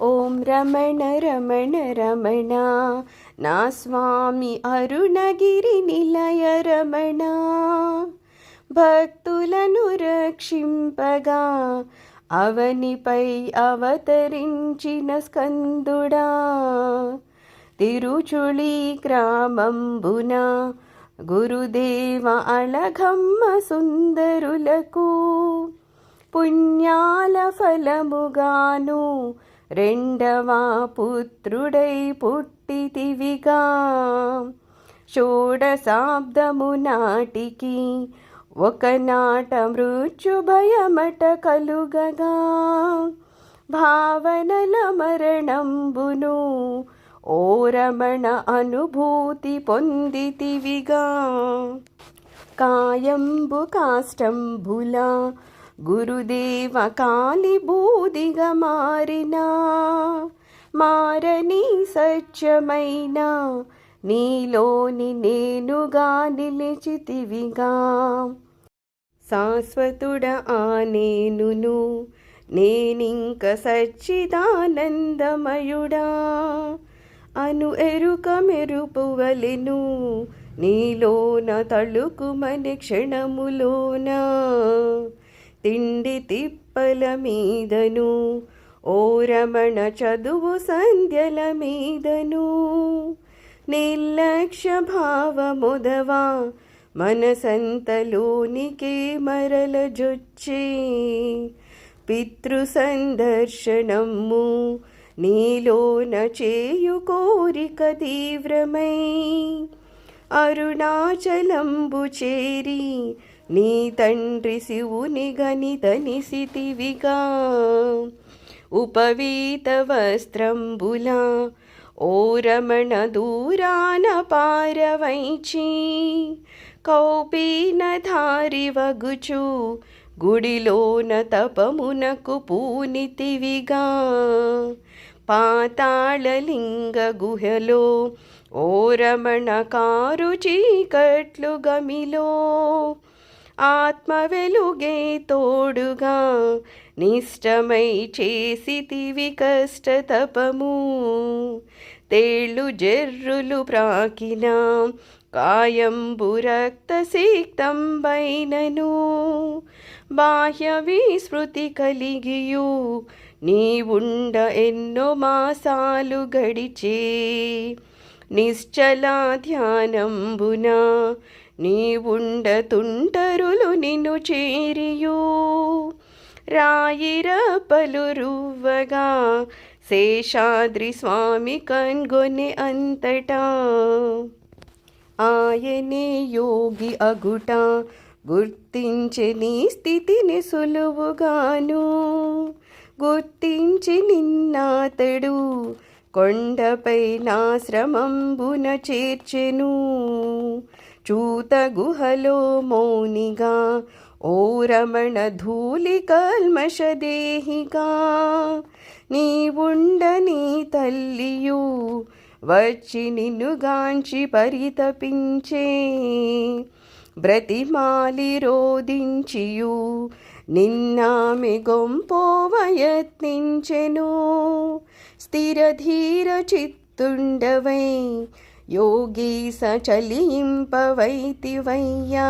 ఓం రమణ రమణ రమణ నా స్వామి అరుణగిరి నిలయ రమణ. భక్తులను రక్షింపగా అవనిపై అవతరించిన స్కందుడా. తిరుచుళి గ్రామంబున గురుదేవ అళఘమ్మ సుందరులకు పుణ్యాల ఫలముగాను రెండవ పుత్రుడై పుట్టితివిగా. షోడశాబ్దము నాటికి ఒకనాట మృత్యు భయమట కలుగగా. భావనల మరణంబును ఓ రమణ అనుభూతి పొందితివిగా. కాయంబు కాష్టంబుల గురుదేవ కాలి బూదిగా మారినా. మారని సత్యమైన నీలోని నేనుగా నిలిచితివిగా. శాశ్వతుడ ఆ నేనును నేనింక సచ్చిదానందమయుడా అను ఎరుక మెరుపువలెను నీలోన తళుకుమని క్షణములోన. తిండి తిప్పల మీదను ఓ రమణ చదువు సంధ్యల మీదను నిర్లక్ష్య భావముదవా మనసంతలోనికే మరల జొచ్చే. పితృ సందర్శనము నీలోన చేయు కోరిక తీవ్రమై అరుణాచలంబు చేరి నీ తండ్రి శివుని గనితనిసితివిగా. ఉపవీత వస్త్రంబుల ఓ రమణ దూరాన పారవైచి కౌపీనధారి వగుచు గుడిలోన తపమునకు పూనితివిగా. పాతాళలింగ గుహలో ఓ రమణ కారు చీకట్లు గమిలో ఆత్మ వెలుగే తోడుగా నిష్టమై చేసితివి కష్ట తపము. తేళ్ళు జెర్రులు ప్రాకిన కాయంబు రక్త సిక్తంబైనను బాహ్య విస్మృతి కలిగియు నీవుండ ఎన్నో మాసాలు గడిచే. నిశ్చల ధ్యానంబున నీవుండ తుంటరులు నిన్ను చేరియు. రాయిర పలురువ్వగా శేషాద్రి స్వామి కన్గొనె అంతటా. ఆయనే యోగి అగుట గుర్తించి నీ స్థితిని సులువుగాను. గుర్తించి నిన్నాతడు కొండపై నాశ్రమంబున చేర్చెను. చూత గుహలో మౌనిగా ఓ రమణ ధూళి కల్మషదేహిగా నీవుండ నీ తల్లియు వచ్చి నిన్నుగాంచి పరితపించే. బ్రతిమాలి రోదించియు నిన్నామె గొంపోవయత్నించెను. స్థిరధీర చిత్తుండవై యోగీస చలింపవైతివయ్యా.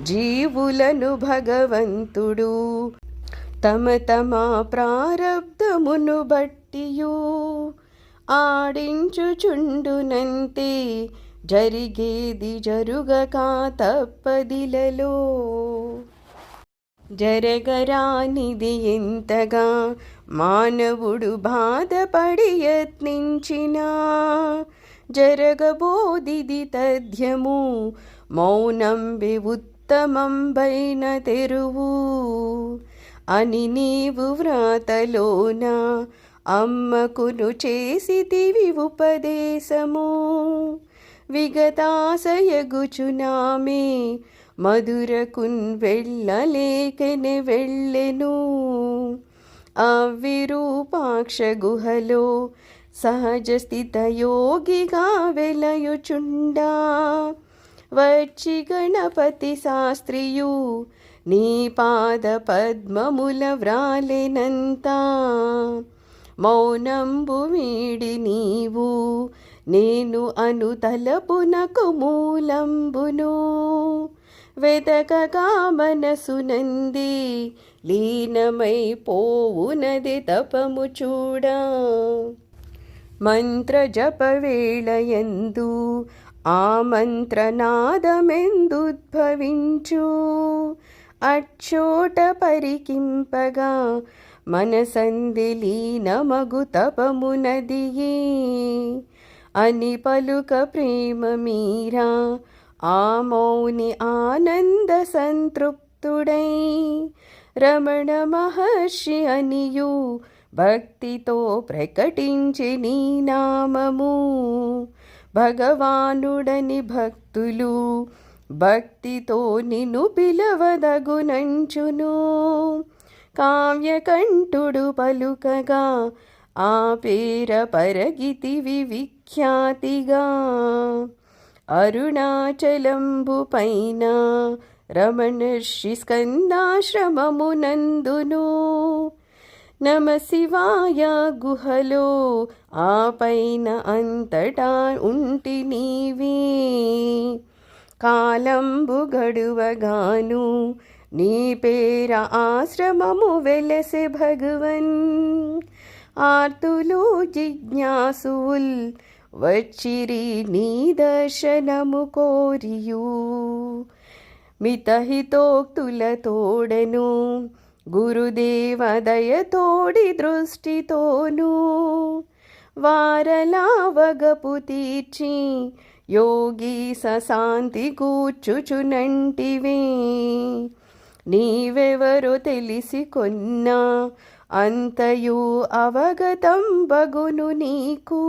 జీవులను భగవంతుడు తమ తమ ప్రారబ్ధమును బట్టియు ఆడించుచుండునంతే. జరిగేది జరుగక తప్పదిలలో. జరగరానిది ఎంతగా మానవుడు బాధపడి యత్నించినా జరగబోదిది తథ్యము. మౌనంబి ఉత్తమంబైన తెరువు అని నీవు వ్రాతలోన అమ్మకును చేసితివి ఉపదేశము. విగతాశయగుచునామే మధురకున్ వెళ్ళలేకనే వెళ్ళెను. అవిరూపాక్ష గుహలో సహజ స్థిత యోగిగా వెలయుచుండా. వచ్చి గణపతి శాస్త్రియు నీ పాద పద్మముల వ్రాలెనంతా. మౌనంబు వీడి నీవు నేను అను తలపునకు మూలంబును వెతకగా మనసునంది లీనమై పోవునది తపము చూడా. మంత్ర జప వేళయందు ఆ మంత్రనాదమెందుద్భవించు అచ్చోట పరికింపగా మనసంది లీనమగు తపమునదియే అని పలుక ప్రేమ మీరా ఆ మౌని ఆనంద సంతృప్తుడై రమణ మహర్షి అనియు భక్తితో ప్రకటించి నీ నామము భగవానుడని భక్తులు భక్తితో నిన్ను పిలవదగునంచును. కావ్యకంఠుడు పలుకగా ఆ పేర పరగితివి విఖ్యాతిగా అరుణాచలంబు పైన రమణర్షి స్కందాశ్రమమునందును నమ శివాయ గుహలో ఆ పైన అంతటా ఉంటి నీవే. కాలంబు గడువగాను నీ పేర ఆశ్రమము వెలసె భగవన్ ఆర్తులు జిజ్ఞాసుల్ వచ్చిరి నీ దర్శనము కోరియు మితహితోక్తుల తోడను గురుదేవ దయతోడి దృష్టితోనూ వారలా వగపు తీర్చి యోగి సశాంతి కూర్చుచునంటివే. నీవెవరో తెలిసి కొన్నా అంతయు అవగతం బగును నీకు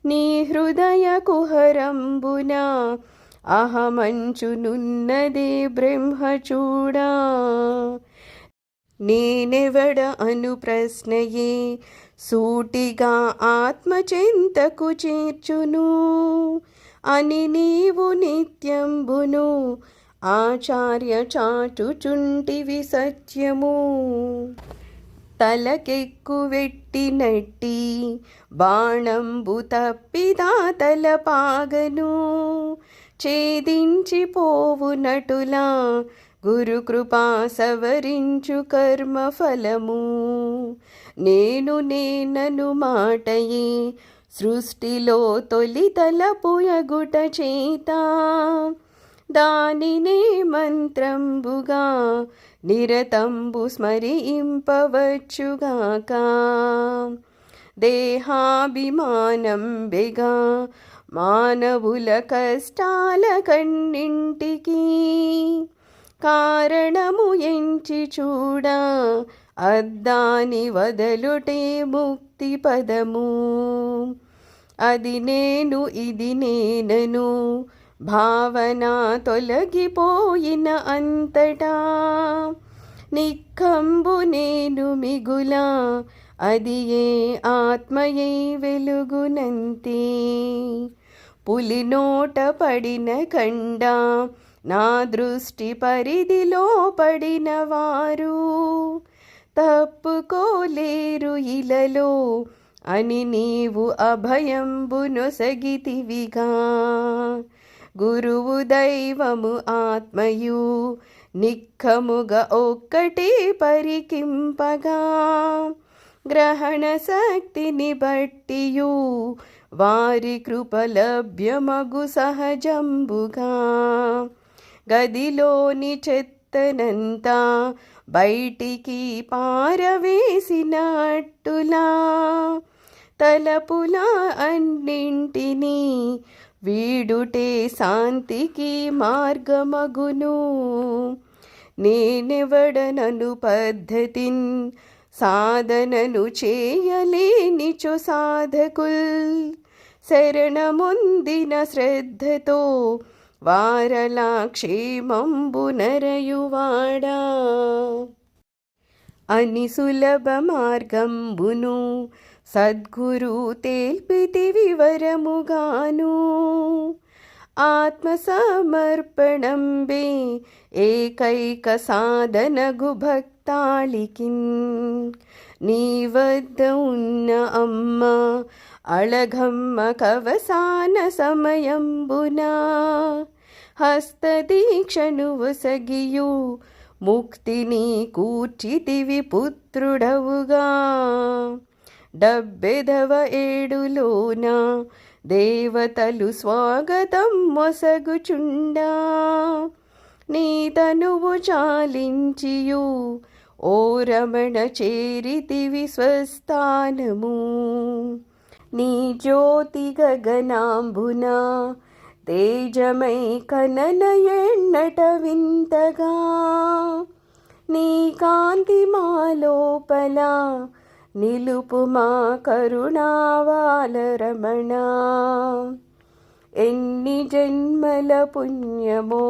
నీ హృదయ కుహరంబున అహమంచునున్నదే బ్రహ్మ చూడా. నేనెవడ అను ప్రశ్నయే సూటిగా ఆత్మచింతకు చేర్చును అని నీవు నిత్యంబును ఆచార్య చాటుచుంటివి సత్యము. తలకెక్కువెట్టినట్టి బాణంబు తప్పిదా తలపాగను ఛేదించిపోవునటులా గురుకృపా సవరించు కర్మ ఫలము. నేనను మాటయే సృష్టిలో తొలి తలపుయగుట చేత దానినే మంత్రంబుగా నిరతంబు స్మరింపవచ్చుగాక. దేహాభిమానం బెగా మానవుల కష్టాల కన్నింటికి కారణము ఎంచి చూడా అద్దాని వదలుటే ముక్తి పదము. అది నేను ఇది నేనను భావన తొలగిపోయిన అంతటా నిఖంబు నేను మిగులా అది ఏ ఆత్మయే వెలుగునంతే. పులినోట పడిన కండ నా దృష్టి పరిధిలో పడిన వారు తప్పుకోలేరు ఇలలో అని నీవు అభయంబు నొసగితివిగా. గురువు దైవము ఆత్మయు నిఖముగా ఒక్కటే పరికింపగా గ్రహణ శక్తిని బట్టియు వారి కృప లభ్యమగు సహజంబుగా. గదిలోని చెత్తనంతా బయటికి పారవేసినట్టులా తలపుల అన్నింటినీ వీడుటే శాంతికి మార్గమగును. నేనెవడనను పద్ధతిన్ సాధనను చేయలేనిచో సాధకుల్ శరణముందిన శ్రద్ధతో వారలా క్షేమంబు నరయువాడా. అని సులభ మార్గంబును సద్గురు తేల్పితి వివరముగాను ఆత్మ సమర్పణంబే ఏకైక సాధనగు భక్తి ఎత్తాళికిన్ నీ వద్ద ఉన్న అమ్మ అళఘమ్మ కవసాన సమయంబునా హస్తదీక్షను వసగియు ముక్తిని కూర్చితివి పుత్రుడవుగా 70వ ఏడులోన దేవతలు స్వాగతం మొసగుచుండా నీ తనువు చాలించియు ఓ రమణ చేరితివి స్వస్థానము నీ జ్యోతి గగనాంబున తేజమై కనన ఎన్నట వింతగా నీ కాంతి మాలోపల నిలుపు మా కరుణావాల రమణ ఎన్ని జన్మల పుణ్యమో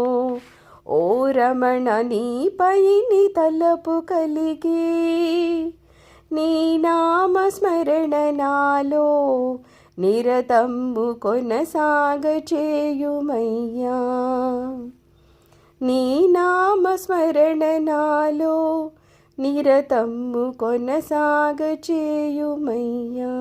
ఓ రమణ నీపైని తలపు కలిగి నీ నామస్మరణ నాలో నిరతము కొనసాగ చేయుమయ్యా నీ నామస్మరణ నాలో నిరతము కొనసాగ చేయుమయ్యా.